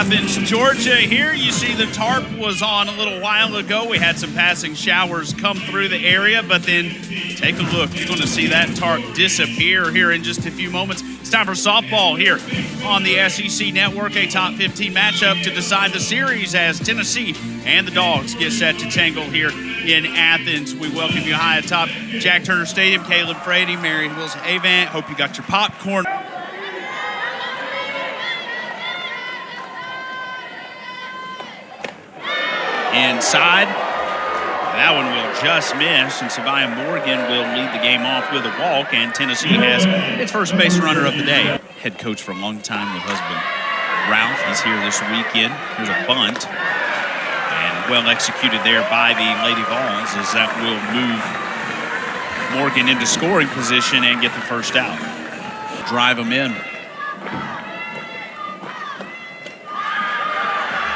Athens, Georgia. Here you see the tarp was on a little while ago. We had some passing showers come through the area, but then take a look. You're going to see that tarp disappear here in just a few moments. It's time for softball here on the SEC Network, a top 15 matchup to decide the series as Tennessee and the Dogs get set to tangle here in Athens. We welcome you high atop Jack Turner Stadium. Caleb Frady, Mary Wilson Avant. Hope you got your popcorn. Inside. That one will just miss, and Savia Morgan will lead the game off with a walk, and Tennessee has its first base runner of the day. Head coach for a long time with husband Ralph. He's here this weekend. Here's a bunt, and well executed there by the Lady Vols, as that will move Morgan into scoring position and get the first out. Drive them in.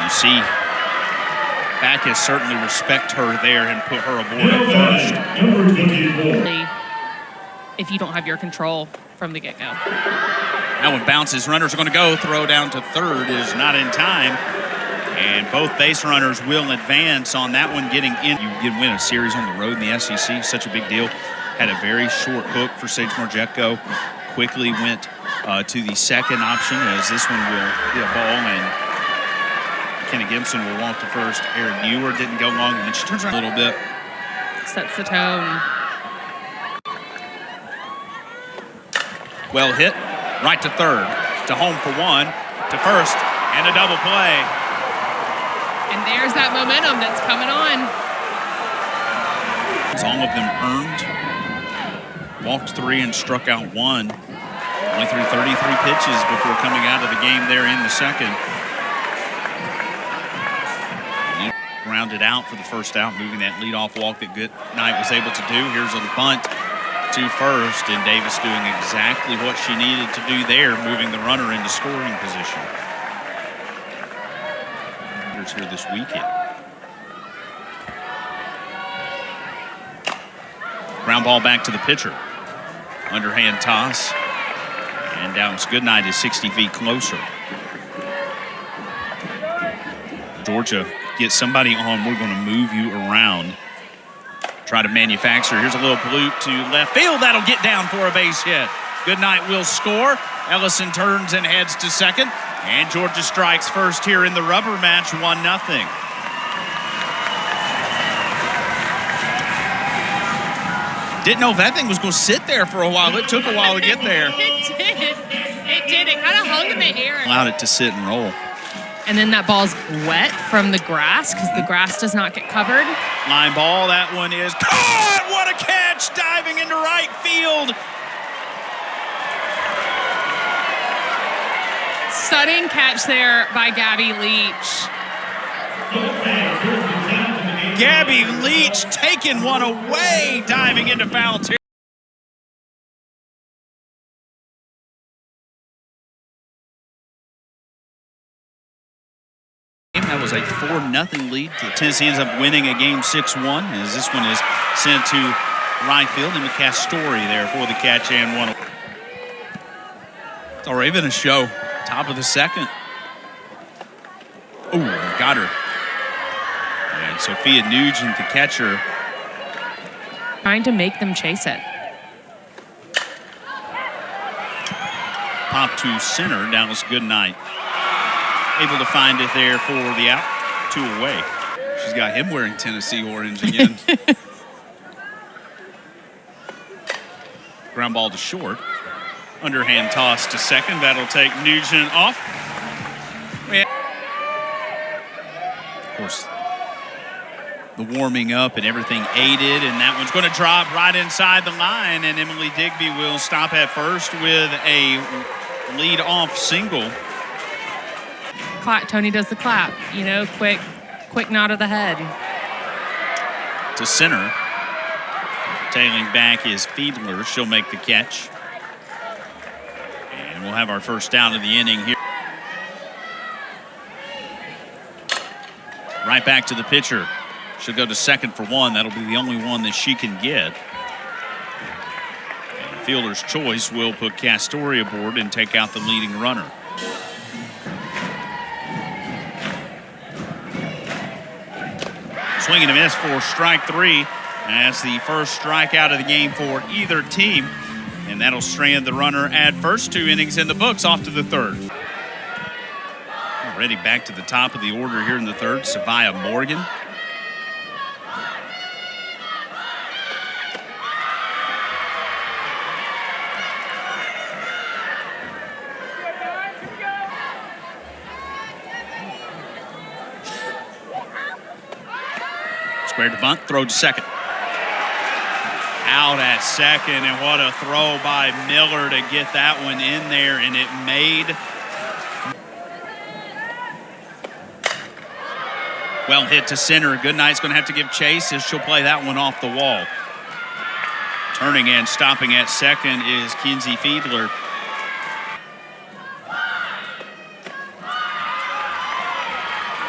You see Backus certainly respect her there and put her aboard at first. If you don't have your control from the get-go. That one bounces. Runners are going to go. Throw down to third is not in time. And both base runners will advance on that one getting in. You can win a series on the road in the SEC. Such a big deal. Had a very short hook for Sage Marjetko. Quickly went to the second option, as this one will be a ball, and Kenny Gibson will walk to first. Erin Ewer didn't go long, and then she turns around a little bit. Sets the tone. Well hit. Right to third. To home for one. To first. And a double play. And there's that momentum that's coming on. All of them earned. Walked three and struck out one. Only threw 33 pitches before coming out of the game there in the second. Grounded out for the first out, moving that leadoff walk that Goodnight was able to do. Here's a bunt to first, and Davis doing exactly what she needed to do there, moving the runner into scoring position. Here's here this weekend. Ground ball back to the pitcher. Underhand toss, and Dallas Goodnight is 60 feet closer. Georgia, get somebody on. We're going to move you around. Try to manufacture. Here's a little bloop to left field. That'll get down for a base hit. Goodnight will score. Ellison turns and heads to second. And Georgia strikes first here in the rubber match, 1-0. Didn't know if that thing was going to sit there for a while. It took a while to get there. It did. It did. It kind of hung in the air. Allowed it to sit and roll. And then that ball's wet from the grass because the grass does not get covered. Line ball, that one is caught! What a catch! Diving into right field. Stunning catch there by Gabby Leach. Gabby Leach taking one away, diving into foul territory. That was a 4-0 lead. Tennessee ends up winning a game 6-1, as this one is sent to right field. And McCastori there for the catch and one. It's already been a show. Top of the second. Ooh, got her. And Sophia Nugent, the catcher. Trying to make them chase it. Pop to center. Dallas Goodnight able to find it there for the out. 2 away. She's got him wearing Tennessee orange again. Ground ball to short. Underhand toss to second. That'll take Nugent off. Of course, the warming up and everything aided, and that one's going to drop right inside the line, and Emily Digby will stop at first with a lead-off single. Tony does the clap, you know, quick nod of the head. To center. Tailing back is Fiedler. She'll make the catch. And we'll have our first down of the inning here. Right back to the pitcher. She'll go to second for one. That'll be the only one that she can get. And fielder's choice will put Castori aboard and take out the leading runner. Swing and a miss for strike 3. That's the first strikeout of the game for either team. And that'll strand the runner at first. 2 innings in the books, off to the third. Already back to the top of the order here in the third, Savia Morgan. Square to bunt, throw to second. Out at second, and what a throw by Miller to get that one in there, and it made. Well hit to center. Goodnight's going to have to give chase as she'll play that one off the wall. Turning and stopping at second is Kinsey Fiedler.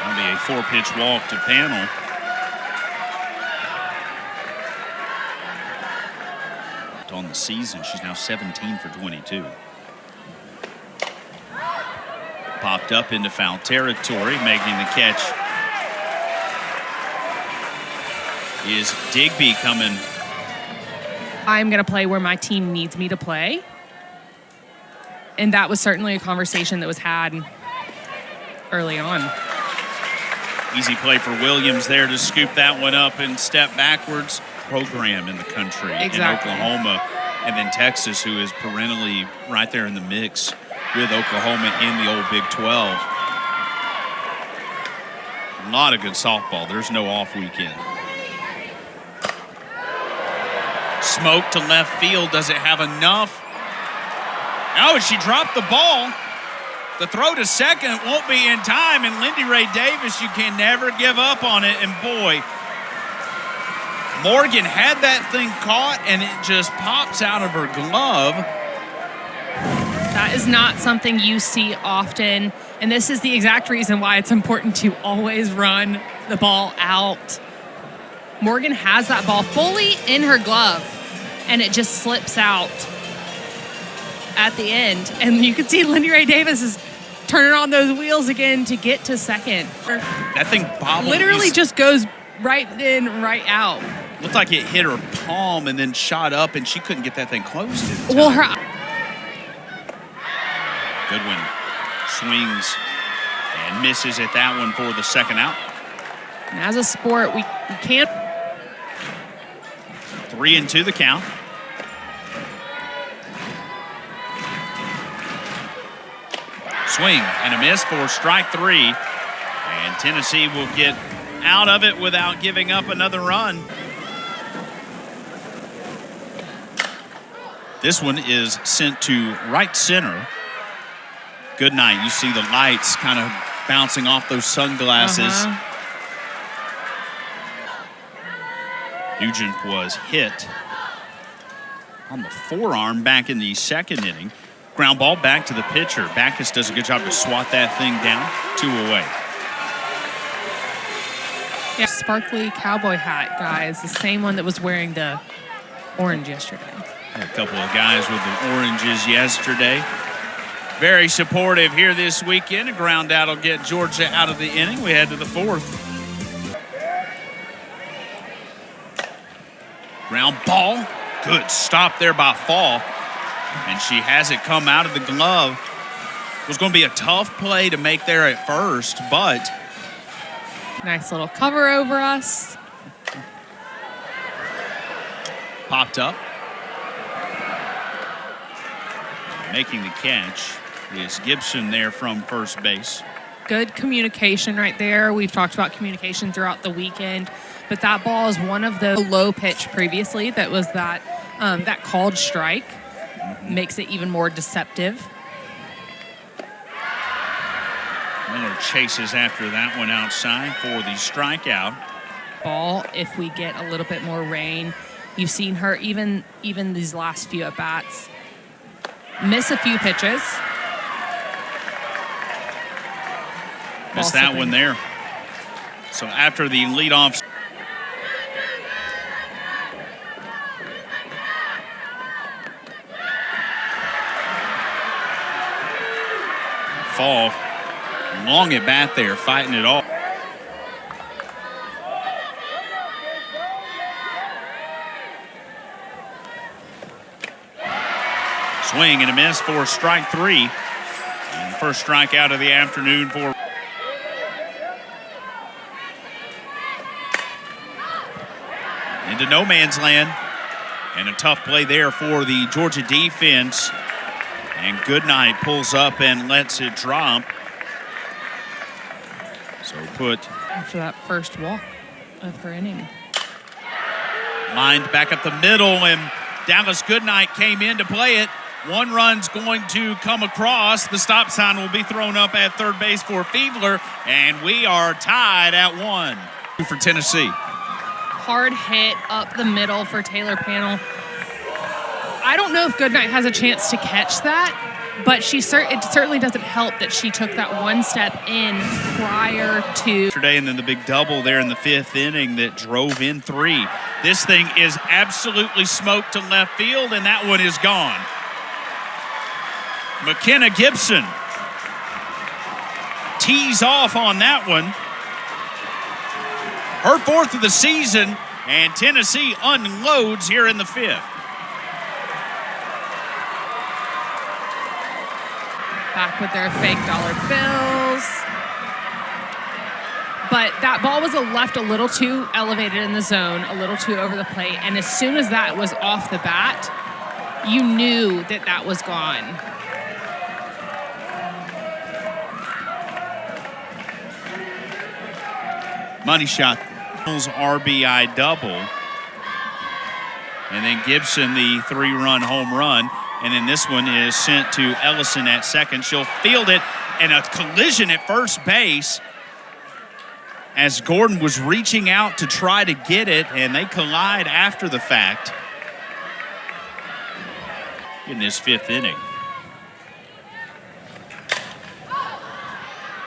That'll be a 4-pitch walk to Panel. On the season, she's now 17 for 22. Popped up into foul territory, making the catch is Digby coming. I'm going to play where my team needs me to play. And that was certainly a conversation that was had early on. Easy play for Williams there to scoop that one up and step backwards. Program in the country, exactly. In Oklahoma, and then Texas, who is perennially right there in the mix with Oklahoma in the old Big 12. A lot of good softball. There's no off weekend. Smoke to left field. Does it have enough? Oh, she dropped the ball. The throw to second won't be in time, and Lindy Ray Davis, you can never give up on it, and boy, Morgan had that thing caught, and it just pops out of her glove. That is not something you see often, and this is the exact reason why it's important to always run the ball out. Morgan has that ball fully in her glove, and it just slips out at the end. And you can see Lindy Ray Davis is turning on those wheels again to get to second. That thing bobbled. Literally just goes right in, right out. Looked like it hit her palm and then shot up, and she couldn't get that thing closed in time. Well, her Goodwin swings and misses at that one for the second out. as a sport, we can't. 3-2 the count. Swing and a miss for strike 3. And Tennessee will get out of it without giving up another run. This one is sent to right center. Goodnight. You see the lights kind of bouncing off those sunglasses. Nugent was hit on the forearm back in the second inning. Ground ball back to the pitcher. Backus does a good job to swat that thing down. 2 away. Yeah, sparkly cowboy hat, guys. The same one that was wearing the orange yesterday. A couple of guys with the oranges yesterday. Very supportive here this weekend. A ground out will get Georgia out of the inning. We head to the 4th. Ground ball. Good stop there by Fall. And she has it come out of the glove. It was going to be a tough play to make there at first, but nice little cover over us. Popped up. Making the catch is Gibson there from first base. Good communication right there. We've talked about communication throughout the weekend, but that ball is one of the low pitch previously that was that called strike. Makes it even more deceptive. Miller chases after that one outside for the strikeout. Ball, if we get a little bit more rain. You've seen her even these last few at-bats miss a few pitches. Missed that one there. So after the leadoff, Fall, long at bat there, fighting it off. Swing and a miss for strike 3. And first strikeout of the afternoon for into no man's land. And a tough play there for the Georgia defense. And Goodnight pulls up and lets it drop. So put after that first walk of her inning. Lined back up the middle, and Dallas Goodnight came in to play it. One run's going to come across. The stop sign will be thrown up at third base for Fiedler, and we are tied at 1 for Tennessee. Hard hit up the middle for Taylor Panel. I don't know if Goodnight has a chance to catch that, but it certainly doesn't help that she took that one step in prior to today, and then the big double there in the 5th inning that drove in 3. This thing is absolutely smoked to left field, and that one is gone. McKenna Gibson tees off on that one. Her 4th of the season, and Tennessee unloads here in the 5th. Back with their fake dollar bills. But that ball was left a little too elevated in the zone, a little too over the plate. And as soon as that was off the bat, you knew that that was gone. Money shot, RBI double. And then Gibson, the 3-run home run. And then this one is sent to Ellison at second. She'll field it, and a collision at first base as Gordon was reaching out to try to get it, and they collide after the fact in this 5th inning.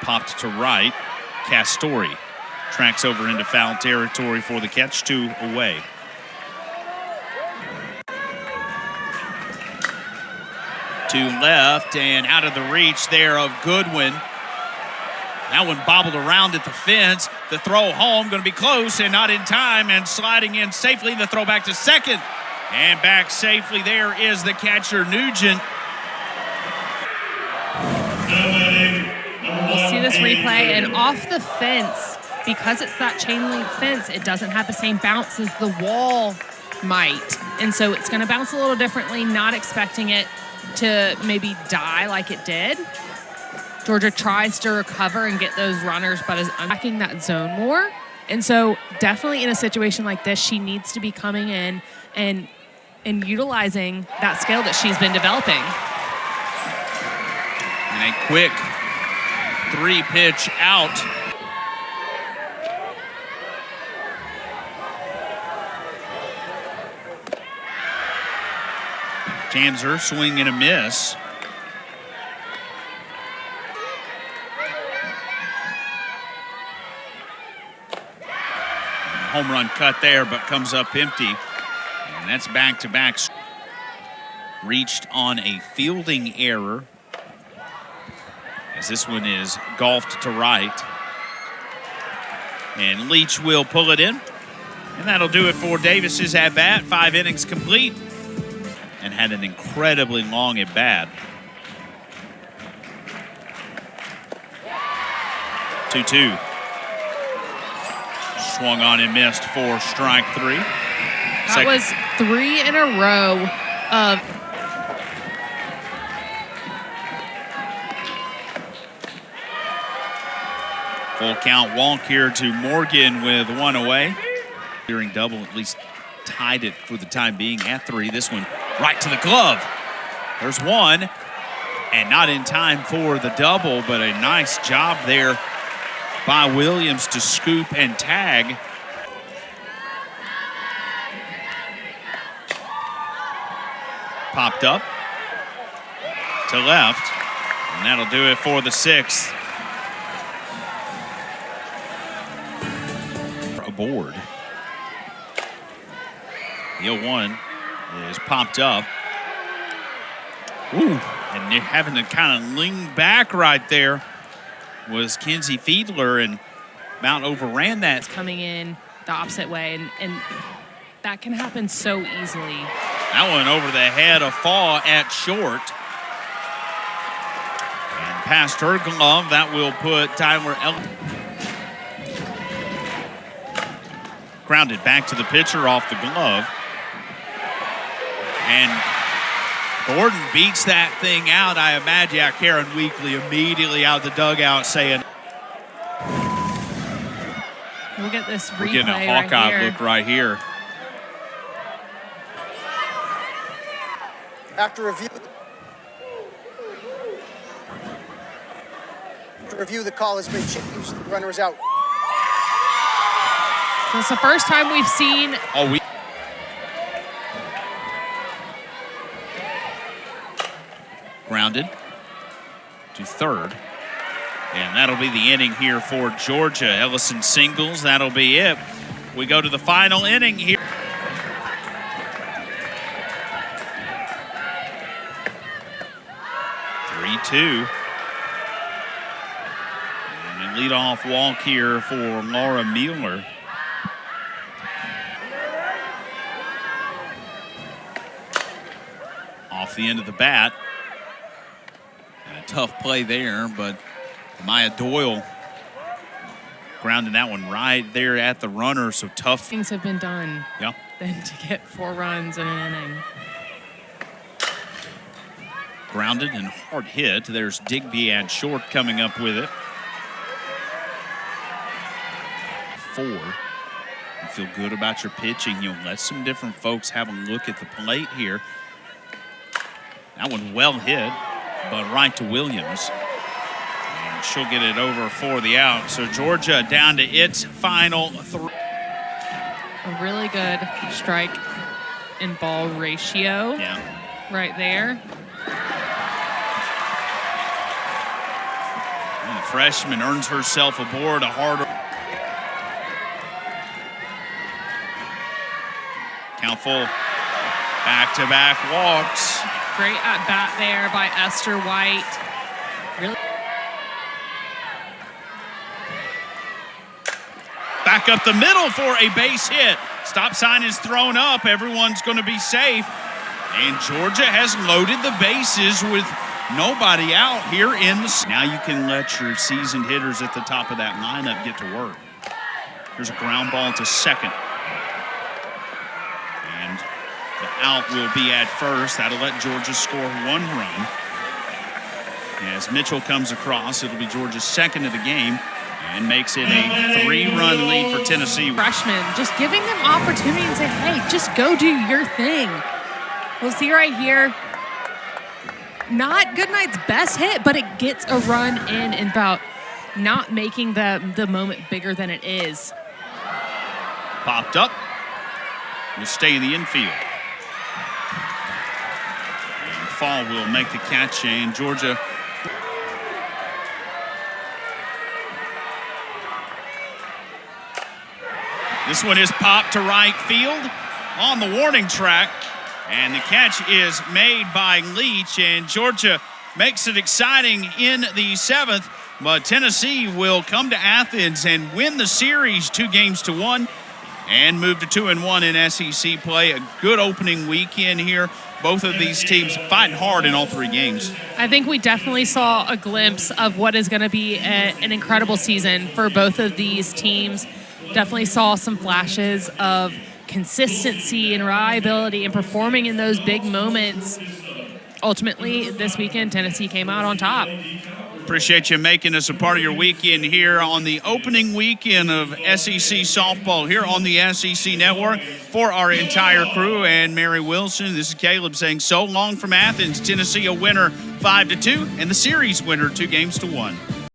Popped to right. Castori tracks over into foul territory for the catch, 2 away. To left and out of the reach there of Goodwin. That one bobbled around at the fence. The throw home going to be close and not in time, and sliding in safely. The throw back to second and back safely. There is the catcher, Nugent. We'll see this replay, and off the fence, because it's that chain link fence, it doesn't have the same bounce as the wall might. And so it's going to bounce a little differently, not expecting it to maybe die like it did. Georgia tries to recover and get those runners, but is unpacking that zone more. And so definitely in a situation like this, she needs to be coming in and utilizing that skill that she's been developing. And a quick 3-pitch out. Janzer swing and a miss. Home run cut there, but comes up empty. And that's back-to-back. Reached on a fielding error, as this one is golfed to right. And Leach will pull it in. And that'll do it for Davis's at-bat. 5 innings complete. And had an incredibly long at-bat. 2-2. Swung on and missed for strike 3. That was 3 in a row of full count walk here to Morgan with 1 away. Clearing double, at least tied it for the time being at 3. This one right to the glove. There's 1, and not in time for the double, but a nice job there by Williams to scoop and tag. Popped up to left, and that'll do it for the 6th. Aboard. The 0-1 is popped up. Ooh, and having to kind of lean back right there was Kenzie Fiedler, and Mount overran that. Coming in the opposite way, and that can happen so easily. That one over the head, a fall at short. And past her glove, that will put Tyler grounded back to the pitcher off the glove. And Gordon beats that thing out. I imagine Karen Weekly immediately out the dugout saying, we'll get this replay. we're getting a Hawkeye right look right here. After review, the call has been changed. The runner is out. It's the first time we've seen. Grounded to third. And that'll be the inning here for Georgia. Ellison singles, that'll be it. We go to the final inning here. Two. And a leadoff walk here for Laura Mueller. Off the end of the bat. And a tough play there, but Maya Doyle grounding that one right there at the runner, so tough. Things have been done. Yeah. Than to get 4 runs in an inning. Grounded and hard hit. There's Digby at short coming up with it. 4. You feel good about your pitching. You'll let some different folks have a look at the plate here. That one well hit, but right to Williams. And she'll get it over for the out. So Georgia down to its final 3. A really good strike and ball ratio. Yeah. Right there. The freshman earns herself aboard a harder. Count full. Back-to-back walks. Great at bat there by Esther White. Really. Back up the middle for a base hit. Stop sign is thrown up. Everyone's going to be safe. And Georgia has loaded the bases with nobody out here in the. Now you can let your seasoned hitters at the top of that lineup get to work. Here's a ground ball to second. And the out will be at first. That'll let Georgia score 1 run. As Mitchell comes across, it'll be Georgia's second of the game and makes it a 3-run lead for Tennessee. Freshmen, just giving them opportunity and say, hey, just go do your thing. We'll see right here. Not Goodnight's best hit, but it gets a run in and about not making the moment bigger than it is. Popped up. Will stay in the infield. And Fall will make the catch, and Georgia. This one is popped to right field on the warning track. And the catch is made by Leach, and Georgia makes it exciting in the 7th. But Tennessee will come to Athens and win the series 2-1 and move to 2-1 in SEC play. A good opening weekend here. Both of these teams fighting hard in all 3 games. I think we definitely saw a glimpse of what is going to be an incredible season for both of these teams. Definitely saw some flashes of consistency and reliability and performing in those big moments. Ultimately, this weekend, Tennessee came out on top. Appreciate you making us a part of your weekend here on the opening weekend of SEC softball here on the SEC Network. For our entire crew and Mary Wilson, this is Caleb saying so long from Athens. Tennessee a winner 5-2 and the series winner 2-1.